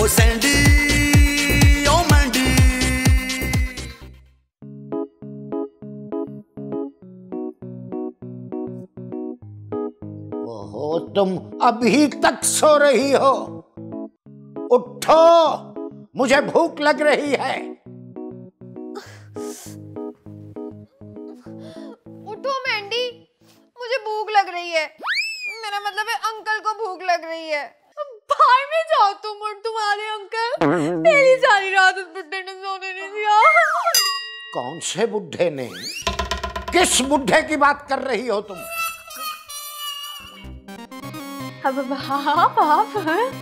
ओ Sandy ओ मैंडी। ओहो, तुम अभी तक सो रही हो? उठो, मुझे भूख लग रही है। उठो मैंडी, मुझे भूख लग रही है। मेरा मतलब है अंकल को भूख लग रही है। बाहर में जाओ तुम और तुम्हारे अंकल। पहली सारी रात उस बुड्ढे ने सोने नहीं दिया। कौन से बुड्ढे ने? किस बुड्ढे की बात कर रही हो तुम?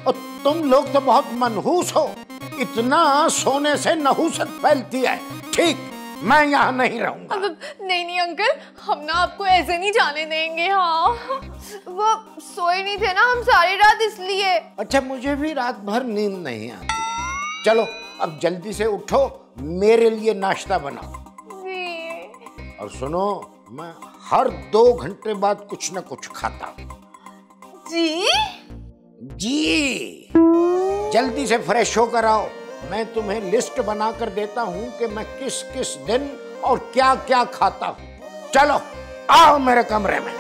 और तुम लोग तो बहुत मनहूस हो। इतना सोने से नहूसत फैलती है। ठीक, मैं यहाँ नहीं रहूंगा। नहीं नहीं अंकल, हम ना आपको ऐसे नहीं जाने देंगे। हाँ, वो सोए नहीं थे ना हम सारी रात, इसलिए। अच्छा, मुझे भी रात भर नींद नहीं आती। चलो अब जल्दी से उठो, मेरे लिए नाश्ता बनाओ। जी। और सुनो, मैं हर 2 घंटे बाद कुछ न कुछ खाता हूँ। जी जी, जल्दी से फ्रेश होकर आओ। मैं तुम्हें लिस्ट बनाकर देता हूँ कि मैं किस किस दिन और क्या क्या खाता हूँ। चलो आओ मेरे कमरे में।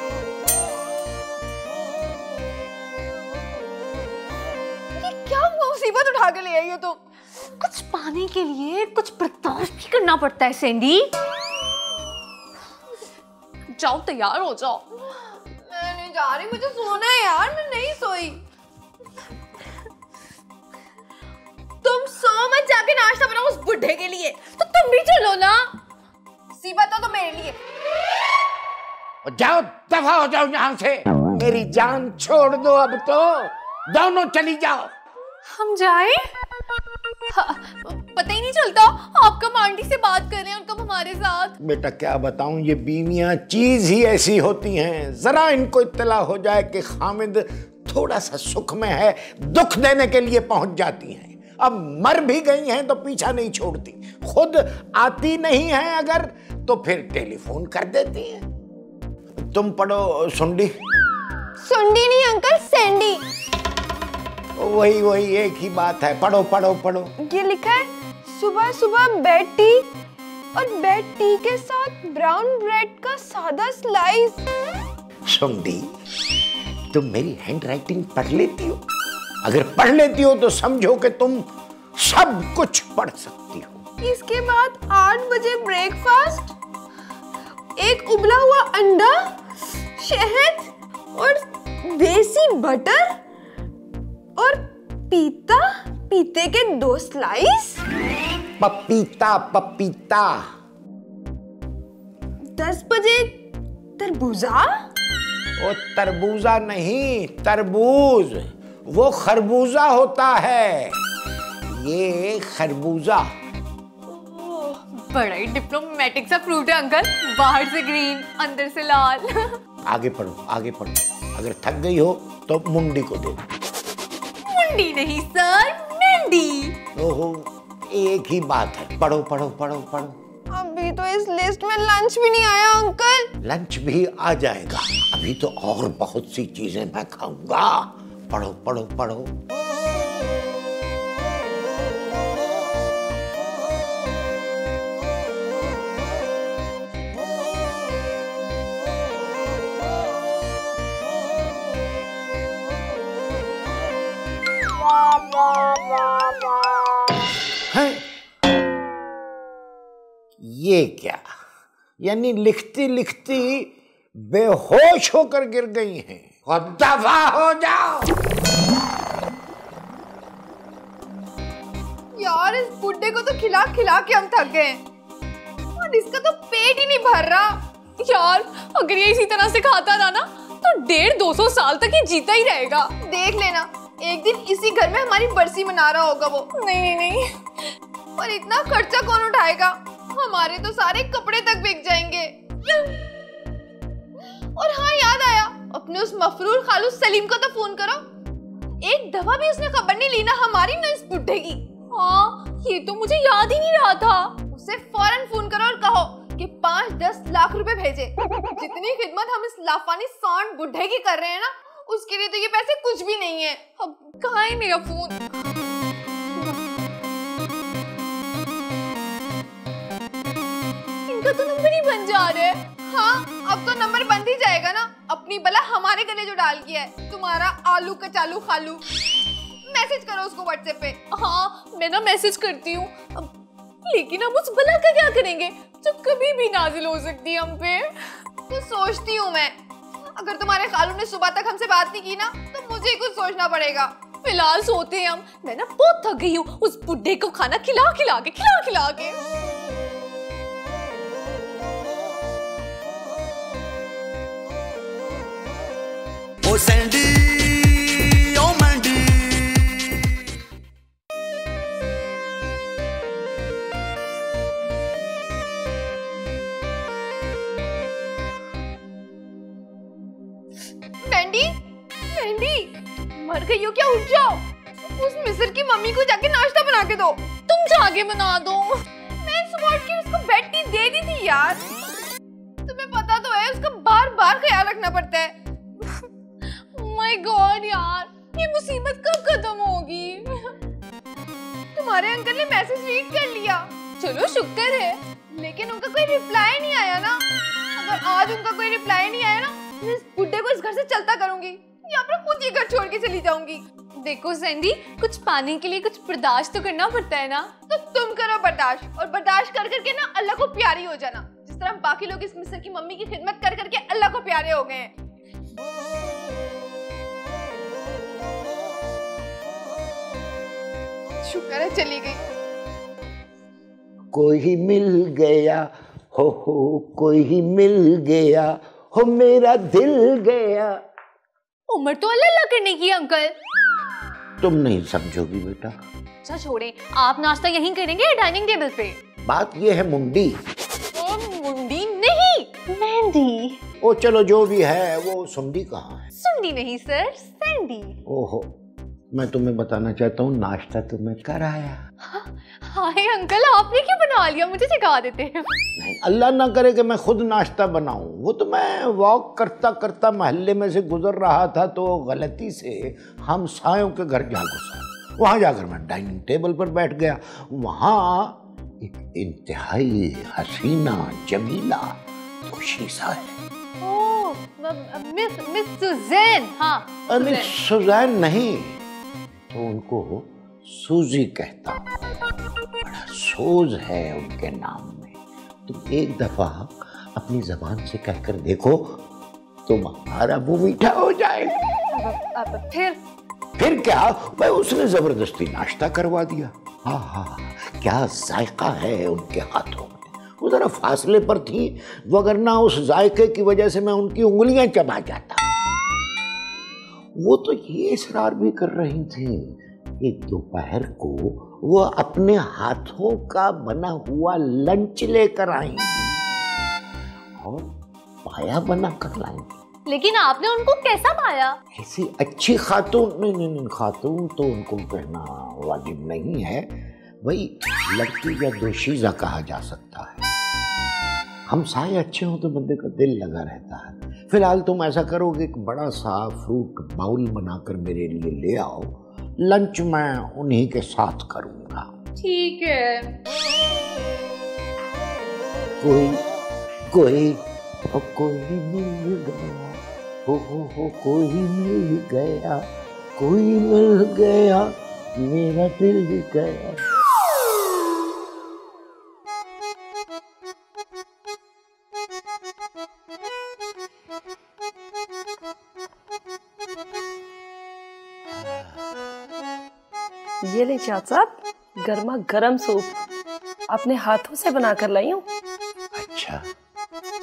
ये क्या मुसीबत उठा के ले आई हो तुम? कुछ पाने के लिए कुछ बर्दाश्त भी करना पड़ता है सैंडी। जाओ तैयार हो जाओ। मैं नहीं जा रही, मुझे सोना है यार, मैं नहीं सोई। तुम सो मत, जाके नाश्ता बनाओ उस बुड्ढे के लिए। तो तुम भी चलो ना। सी बात तो मेरे लिए। जाओ, दफा हो जाओ यहाँ से। मेरी जान छोड़ दो अब तो। दोनों चली जाओ। हम जाए? पता ही नहीं चलता आप कब आंटी से बात कर रहे हैं और कब हमारे साथ। बेटा क्या बताऊं, ये बीवियां चीज ही ऐसी होती हैं। जरा इनको इत्तला हो जाए कि हामिद थोड़ा सा सुख में है, दुख देने के लिए पहुंच जाती हैं। अब मर भी गई हैं तो पीछा नहीं छोड़ती। खुद आती नहीं है अगर, तो फिर टेलीफोन कर देती हैं। तुम पढ़ो सुंडी। सुंडी नहीं अंकल, सैंडी। वही एक ही बात है। पढ़ो पढ़ो पढ़ो। ये लिखा है, सुबह सुबह बेड टी और बेड टी के साथ ब्राउन ब्रेड का सादा स्लाइस। सुंडी, तुम मेरी हैंडराइटिंग पढ़ लेती हो? अगर पढ़ लेती हो तो समझो कि तुम सब कुछ पढ़ सकती हो। इसके बाद 8 बजे ब्रेकफास्ट, एक उबला हुआ अंडा, शहद और देसी बटर और पीते के 2 स्लाइस। पपीता पपीता। 10 बजे तरबूजा। वो तरबूजा नहीं, तरबूज। वो खरबूजा होता है, ये खरबूजा। बड़ा ही डिप्लोमेटिक सा फ्रूट है अंकल, बाहर से ग्रीन अंदर से लाल। आगे पढ़ो आगे पढ़ो। अगर थक गई हो तो मुंडी को दो। मुंडी नहीं सर, मेंडी। ओहो, एक ही बात है। पढ़ो पढ़ो पढ़ो पढ़ो। अभी तो इस लिस्ट में लंच भी नहीं आया अंकल। लंच भी आ जाएगा। अभी तो और बहुत सी चीजें मैं खाऊंगा। पढ़ो पढ़ो पढ़ो। है? ये क्या? यानी लिखती लिखती बेहोश होकर गिर गई हैं। दफा हो जाओ। यार इस बुड्ढे को तो खिला खिला के हम थक गए और इसका तो पेट ही नहीं भर रहा। यार अगर ये इसी तरह से खाता रहा ना तो 150-200 साल तक ये जीता ही रहेगा। देख लेना, एक दिन इसी घर में हमारी बरसी मना रहा होगा वो। नहीं नहीं नहीं, और इतना खर्चा कौन उठाएगा? हमारे तो सारे कपड़े तक बिक जाएंगे। और हाँ याद आया, अपने उस मफरूर खालू सलीम को तो फोन करो। एक दफा भी उसने खबर नहीं ली ना हमारी ना इस बुड्ढे की। हाँ ये तो मुझे याद ही नहीं रहा था। उसे फौरन फोन करो और कहो कि 5-10 लाख रुपए भेजे। जितनी खिदमत हम इस लाफानी सांड बुड्ढे की कर रहे हैं ना, उसके लिए तो ये पैसे कुछ भी नहीं है। अब कहाँ है मेरा फोन? का तो नंबर ही बन जा रहा है। हाँ, अब तो नंबर बंद ही जाएगा ना। अपनी बला हमारे गले जो डाल किया है, तुम्हारा आलू कचालू खालू। मैसेज करो उसको व्हाट्सएप पे। हाँ, मैं ना मैसेज करती हूँ, लेकिन हम उस बला का क्या करेंगे जो कभी भी नाजिल हो सकती है हम पे। तो सोचती हूँ मैं, अगर तुम्हारे खालू ने सुबह तक हमसे बात नहीं की ना, तो मुझे कुछ सोचना पड़ेगा। फिलहाल सोते हैं हम। मैं ना बहुत थक गई हूँ उस बुड्ढे को खाना खिला खिला के। ओ सैंडी ओ मैंडी मैंडी, मर गई हो क्या? उठ जाओ। उस मिस्र की मम्मी को जाके नाश्ता बना के दो। तुम जाके बना दो। मैं सुबह उठ के उसको बेड टी दे दी थी यार। तुम्हें पता तो है उसका बार बार ख्याल रखना पड़ता है। माय गॉड यार, ये मुसीबत कब खत्म होगी? तुम्हारे अंकल ने मैसेज रीड कर लिया, चलो शुक्र है, लेकिन उनका कोई रिप्लाई नहीं आया ना। अगर आज उनका कोई रिप्लाई नहीं आया ना, मैं इस बुड्ढे को इस घर से चलता करूंगी या फिर खुद ही घर छोड़ के चली जाऊंगी। देखो सैंडी, कुछ पाने के लिए कुछ बर्दाश्त तो करना पड़ता है ना। तो तुम करो बर्दाश्त, और बर्दाश्त कर करके ना अल्लाह को प्यारी हो जाना, जिस तरह बाकी लोग इस मिस्र की मम्मी की खिदमत कर करके अल्लाह को प्यारे हो गए हैं। शुक्र है चली गई। कोई मिल गया हो कोई मिल गया हो, मेरा दिल गया। उम्र तो अल्लाह अल्लाह करने की अंकल। तुम नहीं समझोगी बेटा। अच्छा छोड़े, आप नाश्ता यहीं करेंगे डाइनिंग टेबल पे? बात ये है मुंडी। मुंडी नहीं, मेहंदी। ओ चलो जो भी है, वो सुंडी कहाँ है? सुंडी नहीं सर, सैंडी। ओहो, मैं तुम्हें बताना चाहता हूँ, नाश्ता तुम्हें कराया। हाय अंकल, आपने क्यों बना लिया? मुझे सिखा देते हैं। नहीं, अल्लाह ना करे कि मैं खुद नाश्ता बनाऊं। वो तो मैं वॉक करता करता मोहल्ले में से गुजर रहा था, तो गलती से हम सायों के घर जा घुसा। वहां जाकर मैं डाइनिंग टेबल पर बैठ गया। वहां एक इंतहाई हसीना जमीला दोशीज़ा है। ओह, मिस सुजैन। हाँ, अरे सुजैन नहीं, तो उनको सूजी कहता हूँ। बड़ा सोज है उनके नाम में। तुम एक दफा अपनी जबान से कहकर देखो, तुम्हारा मुंह मीठा हो जाएगा। अब फिर क्या, मैं उसने जबरदस्ती नाश्ता करवा दिया। हाँ, क्या जायका है उनके हाथों में। वो जरा फासले पर थी, वगरना उस जायके की वजह से मैं उनकी उंगलियां चबा जाता। वो तो ये इसरार भी कर रही थी कि दोपहर को वो अपने हाथों का बना हुआ लंच लेकर आएंगी और पाया बना कर लाएंगी। लेकिन आपने उनको कैसा पाया? ऐसी अच्छी खातून नहीं, खातून तो उनको कहना वाजिब नहीं है, वही लड़की या दोशीज़ा कहा जा सकता है। हम साए अच्छे हो तो बंदे का दिल लगा रहता है। फिलहाल तुम ऐसा करोगे, एक बड़ा सा फ्रूट बाउल बनाकर मेरे लिए ले आओ, लंच मैं उन्हीं के साथ करूंगा। ठीक है। कोई मिल गया हो कोई मिल गया, कोई मिल गया, मेरा दिल गया। ये ले चाचा साहब, गर्मा गर्म सूप अपने हाथों से बनाकर लाई हूँ। अच्छा,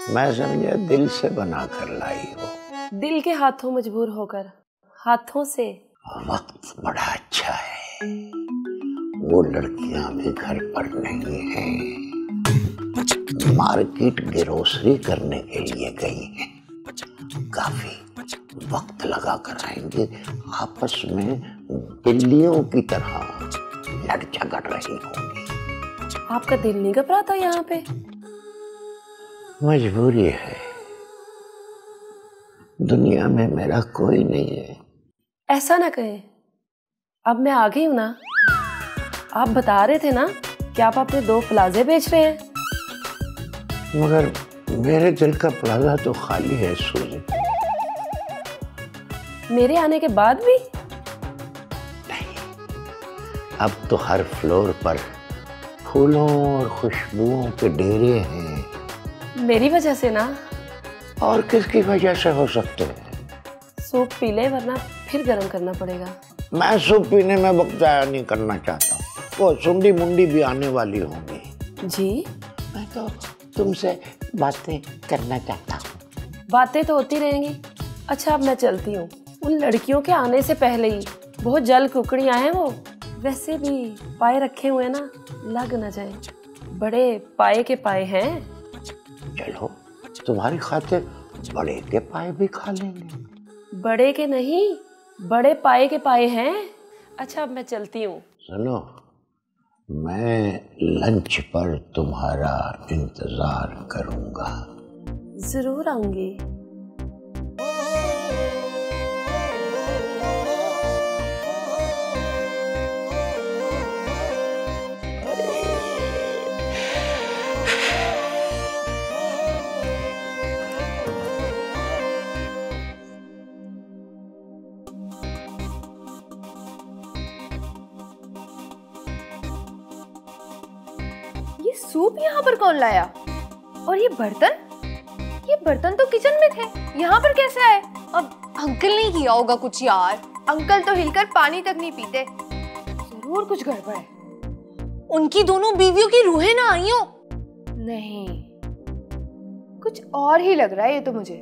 मैं समझा दिल से बनाकर लाई हो। दिल के हाथों मजबूर होकर, हाथों से। वक्त बड़ा अच्छा है, वो लड़कियां भी घर पर नहीं हैं, मार्केट ग्रोसरी करने के लिए गई हैं। काफी वक्त लगा कर आएंगे, आपस में बिल्लियों की तरह लड़ झगड़ रही होंगी। आपका दिल नहीं घबराता यहाँ पे? मजबूरी है, दुनिया में मेरा कोई नहीं है। ऐसा ना कहें, अब मैं आ गई हूँ ना। आप बता रहे थे ना कि आप अपने 2 प्लाजे बेच रहे हैं। मगर मेरे दिल का प्लाजा तो खाली है सूजी। मेरे आने के बाद भी? अब तो हर फ्लोर पर फूलों और खुशबुओं के डेरे हैं। मेरी वजह से ना? और किसकी वजह से हो सकते हैं? सूप पी ले वरना फिर गर्म करना पड़ेगा। मैं सूप पीने में वक्त जाया नहीं करना चाहता। वो सुंडी मुंडी भी आने वाली होंगी। जी? मैं तो तुमसे बातें करना चाहता हूँ। बातें तो होती रहेंगी। अच्छा अब मैं चलती हूँ। उन लड़कियों के आने से पहले ही बहुत जल कुकड़ियाँ हैं वो। वैसे भी पाए रखे हुए ना, लग न जाए। बड़े पाए के पाए हैं। चलो तुम्हारी खातिर बड़े के पाए भी खा लेंगे। बड़े के नहीं, बड़े पाए के पाए हैं। अच्छा अब मैं चलती हूँ। सुनो, मैं लंच पर तुम्हारा इंतजार करूंगा। जरूर आऊंगी। सूप यहाँ पर कौन लाया? और ये बर्तन तो किचन में थे, यहाँ पर कैसे आए? अब अंकल ने किया होगा कुछ यार। अंकल तो हिलकर पानी तक नहीं पीते, जरूर कुछ गड़बड़ है। उनकी दोनों बीवियों की रूहें ना आई हो? नहीं, कुछ और ही लग रहा है ये तो मुझे।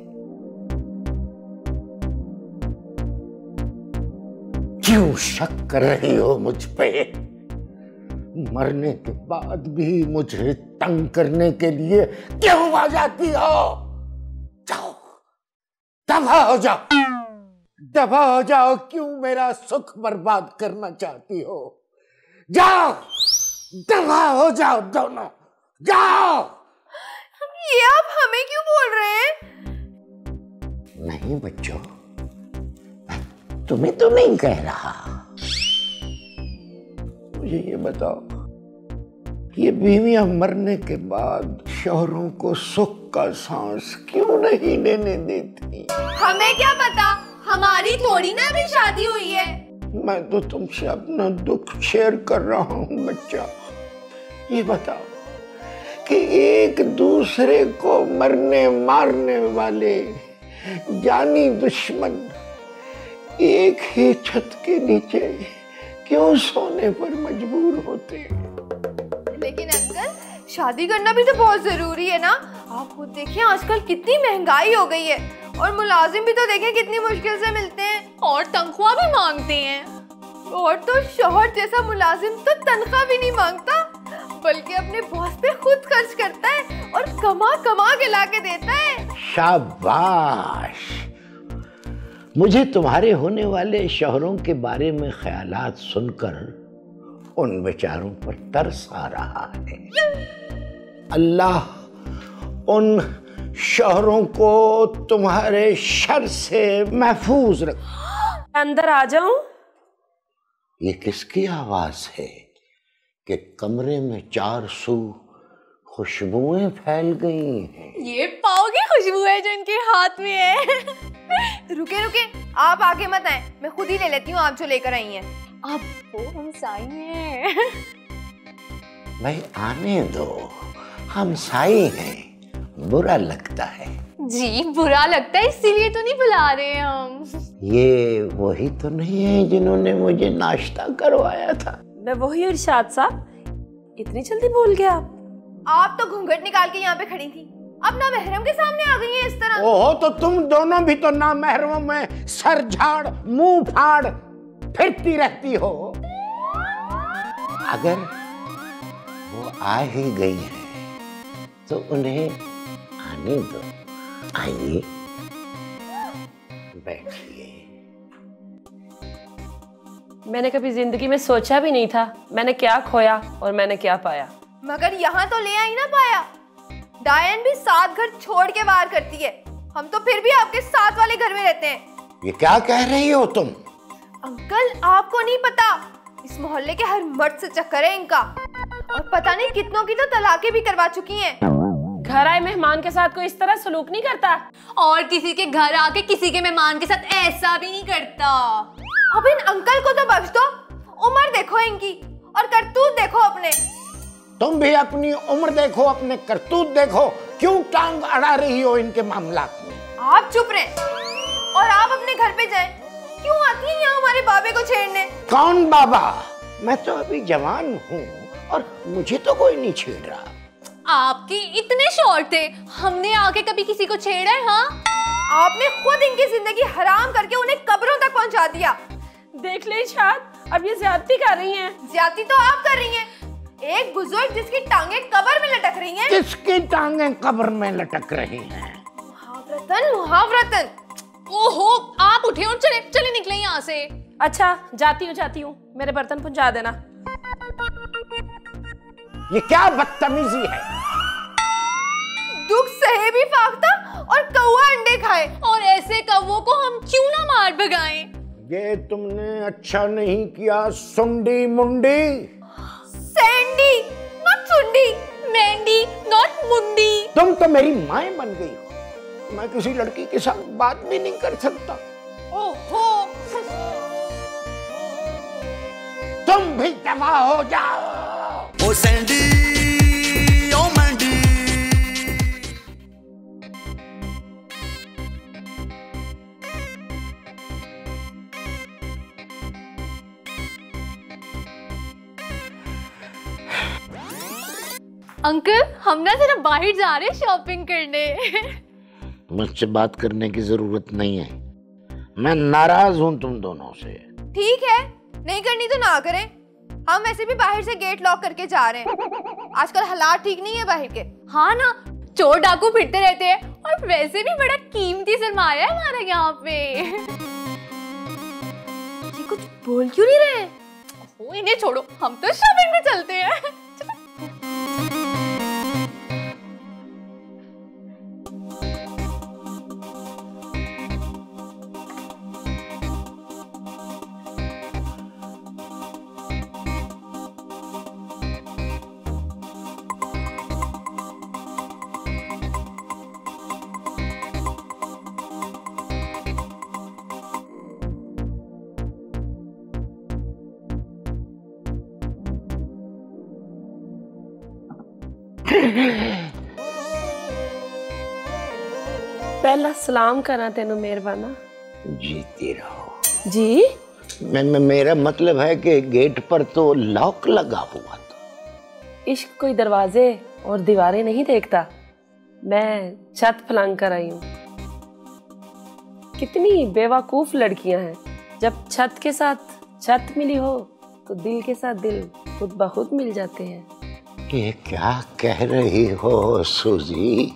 क्यों शक कर रही हो मुझ पे? मरने के बाद भी मुझे तंग करने के लिए क्यों आ जाती हो? जाओ, दफा हो जाओ, दफा हो जाओ। क्यों मेरा सुख बर्बाद करना चाहती हो? जाओ, दफा हो जाओ दोनों, जाओ। ये आप हमें क्यों बोल रहे हैं? नहीं बच्चों, तुम्हें तो नहीं कह रहा। मुझे ये बताओ, ये बीवियां मरने के बाद शौहरों को सुख का सांस क्यों नहीं लेने देती? हमें क्या पता, हमारी थोड़ी ना भी शादी हुई है। मैं तो तुमसे अपना दुख शेयर कर रहा हूँ बच्चा। ये बताओ कि एक दूसरे को मरने मारने वाले जानी दुश्मन एक ही छत के नीचे क्यों सोने पर मजबूर होते हैं? लेकिन अंकल, शादी करना भी तो बहुत जरूरी है ना। आप खुद देखिए आजकल कितनी महंगाई हो गई है, और मुलाजिम भी तो देखें कितनी मुश्किल से मिलते हैं, और तनख्वाह भी मांगते हैं। और तो शौहर जैसा मुलाजिम तो तनख्वाह भी नहीं मांगता, बल्कि अपने बॉस पे खुद खर्च करता है और कमा कमा के लाके देता है। शाबाश। मुझे तुम्हारे होने वाले शौहरों के बारे में ख्यालात सुनकर उन बेचारों पर तरस आ रहा है। अल्लाह उन शौहरों को तुम्हारे शर से महफूज रख। अंदर आ जाऊं? ये किसकी आवाज है कि कमरे में चार सू खुशबुएं फैल गई हैं? ये पाव की खुशबू है जो इनके हाथ में है। रुके रुके, आप आगे मत आए, मैं खुद ही ले लेती हूँ आप जो लेकर आई हैं। अब वो हम साई हैं। भाई आने दो, हम साई हैं। बुरा लगता है जी, बुरा लगता है, इसीलिए तो नहीं बुला रहे हम। ये वही तो नहीं है जिन्होंने मुझे नाश्ता करवाया था? मैं वही हूँ इरशाद साहब। इतनी जल्दी भूल गए आप? आप तो घूंघट निकाल के यहाँ पे खड़ी थी, अब ना महरम के सामने आ गई हैं इस तरह। ओहो, तो तुम दोनों भी तो ना महरमों में सर झाड़ मुंह फाड़ फिरती रहती हो। अगर वो आ ही गई है तो उन्हें आने दो। आइए बैठिए। मैंने कभी जिंदगी में सोचा भी नहीं था मैंने क्या खोया और मैंने क्या पाया। मगर यहाँ तो ले आई ना पाया। डायन भी 7 घर छोड़ के वार करती है, हम तो फिर भी आपके साथ वाले घर में रहते हैं। ये क्या कह रही हो तुम? अंकल, आपको नहीं पता, इस मोहल्ले के हर मर्द से चक्कर है इनका, और पता नहीं कितनों की तो तलाकें भी करवा चुकी हैं। घर आए मेहमान के साथ कोई इस तरह सलूक नहीं करता। और किसी के घर आके किसी के मेहमान के साथ ऐसा भी नहीं करता। अब इन अंकल को तो बख्श दो, उम्र देखो इनकी और करतूत देखो अपने। तुम भी अपनी उम्र देखो, अपने करतूत देखो। क्यों टांग अड़ा रही हो इनके मामलात में? आप चुप रहे और आप अपने घर पे जाएं। क्यों आती हैं यहाँ हमारे बाबे को छेड़ने? कौन बाबा? मैं तो अभी जवान हूँ और मुझे तो कोई नहीं छेड़ रहा। आपके इतने शौक थे, हमने आके कभी किसी को छेड़ा है? हाँ, आपने खुद इनकी जिंदगी हराम करके उन्हें कब्रों तक पहुंचा दिया। देख ले इरशाद, अब ये ज्यादती कर रही हैं। ज्यादती तो आप कर रही हैं। एक बुजुर्ग जिसकी टांगे कब्र में लटक रही हैं। किसकी टांगे कब्र में लटक रही हैं? मुहावरतन। ओहो, आप उठे और चले चले निकले यहाँ से। अच्छा जाती हूँ, मेरे बर्तन पहुंचा देना। ये क्या बदतमीजी है? दुख सहे भी फाख्ता और कौवा अंडे खाए, और ऐसे कौवों को हम क्यों ना मार भगाएं? ये तुमने अच्छा नहीं किया सुंडी मुंडी। सैंडी नॉट सुंडी, मैंडी नॉट मुंडी। तुम तो मेरी माँ बन गई हो। मैं किसी लड़की के साथ बात भी नहीं कर सकता। ओहो, तुम भी तबाह हो जाओ। ओ सैंडी ओ मैंडी। अंकल हम ना जरा बाहर जा रहे शॉपिंग करने। मुझसे बात करने की जरूरत नहीं है, मैं नाराज हूं तुम दोनों से। ठीक है, नहीं करनी तो ना करें। हम ऐसे भी बाहर से गेट लॉक करके जा रहे हैं। आजकल हालात ठीक नहीं है बाहर के। हाँ ना, चोर डाकू फिरते रहते हैं, और वैसे भी बड़ा कीमती सरमाया है हमारा यहाँ पे। ये कुछ बोल क्यों नहीं रहे? ओ, इन्हें छोड़ो, हम तो शॉपिंग में चलते हैं। पहला सलाम करा तेनों मेहरबाना। जीती रहो जी। मेरा मतलब है कि गेट पर तो लॉक लगा हुआ था। इश्क कोई दरवाजे और दीवारें नहीं देखता, मैं छत फलांग कर आई हूँ। कितनी बेवकूफ लड़कियां हैं, जब छत के साथ छत मिली हो तो दिल के साथ दिल खुद ब खुद मिल जाते हैं। ये क्या कह रही हो सूजी?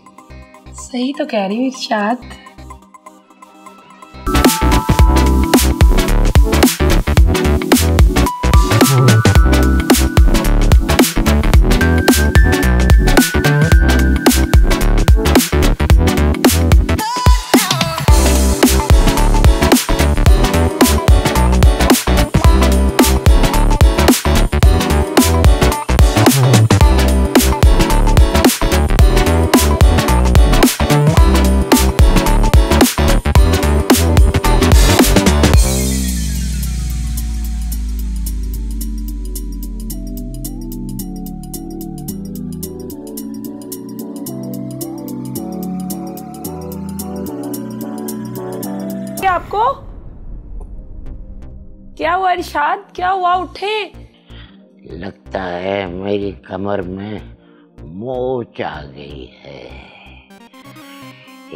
सही तो कह रही हूँ इरशाद। आपको क्या हुआ इरशाद? क्या हुआ? उठे। लगता है मेरी कमर में मोच आ गई है।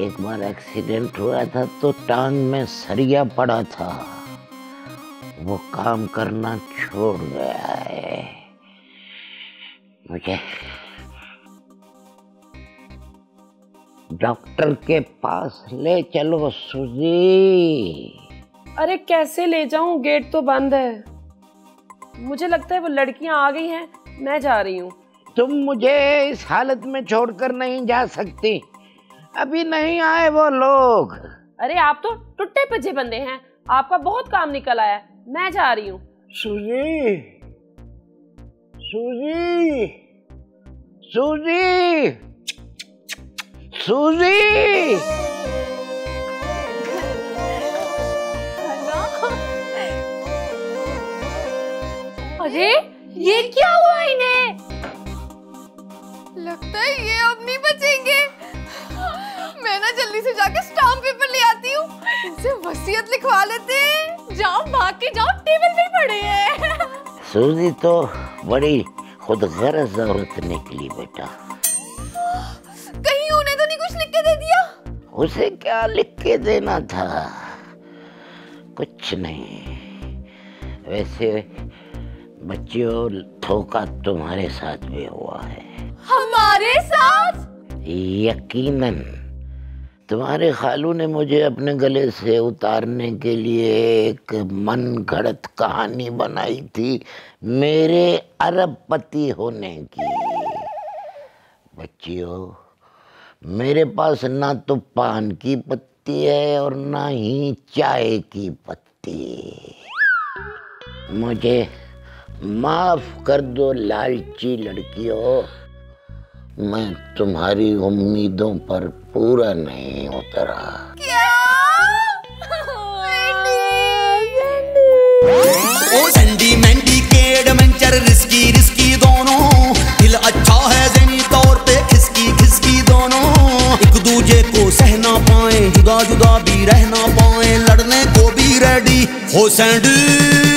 एक बार एक्सीडेंट हुआ था तो टांग में सरिया पड़ा था, वो काम करना छोड़ गया है। मुझे डॉक्टर के पास ले चलो सूजी। अरे कैसे ले जाऊं, गेट तो बंद है। मुझे लगता है वो लड़कियां आ गई हैं, मैं जा रही हूँ। तुम मुझे इस हालत में छोड़कर नहीं जा सकती, अभी नहीं आए वो लोग। अरे आप तो टुट्टे पजे बंदे हैं, आपका बहुत काम निकल आया, मैं जा रही हूँ। सूजी, सूजी, सूजी। सूजी। अरे ये क्या हुआ इन्हें? लगता है ये अब नहीं बचेंगे। मैं ना जल्दी से जाके स्टाम्प पेपर ले आती हूँ, इनसे वसीयत लिखवा लेते हैं। जाओ भाग के जाओ, टेबल पे पड़े हैं। सूजी तो बड़ी खुद गर्ज औरत निकली बेटा। कहीं उन्हें तो नहीं कुछ लिख के दे दिया? उसे क्या लिख के देना था, कुछ नहीं। वैसे बच्चियों, धोखा तुम्हारे साथ भी हुआ है। हमारे साथ? यकीनन। तुम्हारे खालू ने मुझे अपने गले से उतारने के लिए एक मन गढ़ंत कहानी बनाई थी मेरे अरबपति होने की। बच्चियों, मेरे पास ना तो पान की पत्ती है और ना ही चाय की पत्ती। मुझे माफ कर दो लालची लड़कियों, मैं तुम्हारी उम्मीदों पर पूरा नहीं उतरा। क्या? ओ सैंडी मैंडी के एडवेंचर रिस्की रिस्की दोनों, दिल अच्छा है ज़हनी तौर पे खिसकी खिसकी दोनों। एक दूजे को सहना पाए, जुदा जुदा भी रहना पाए, लड़ने को भी रेडी हो सैंडी।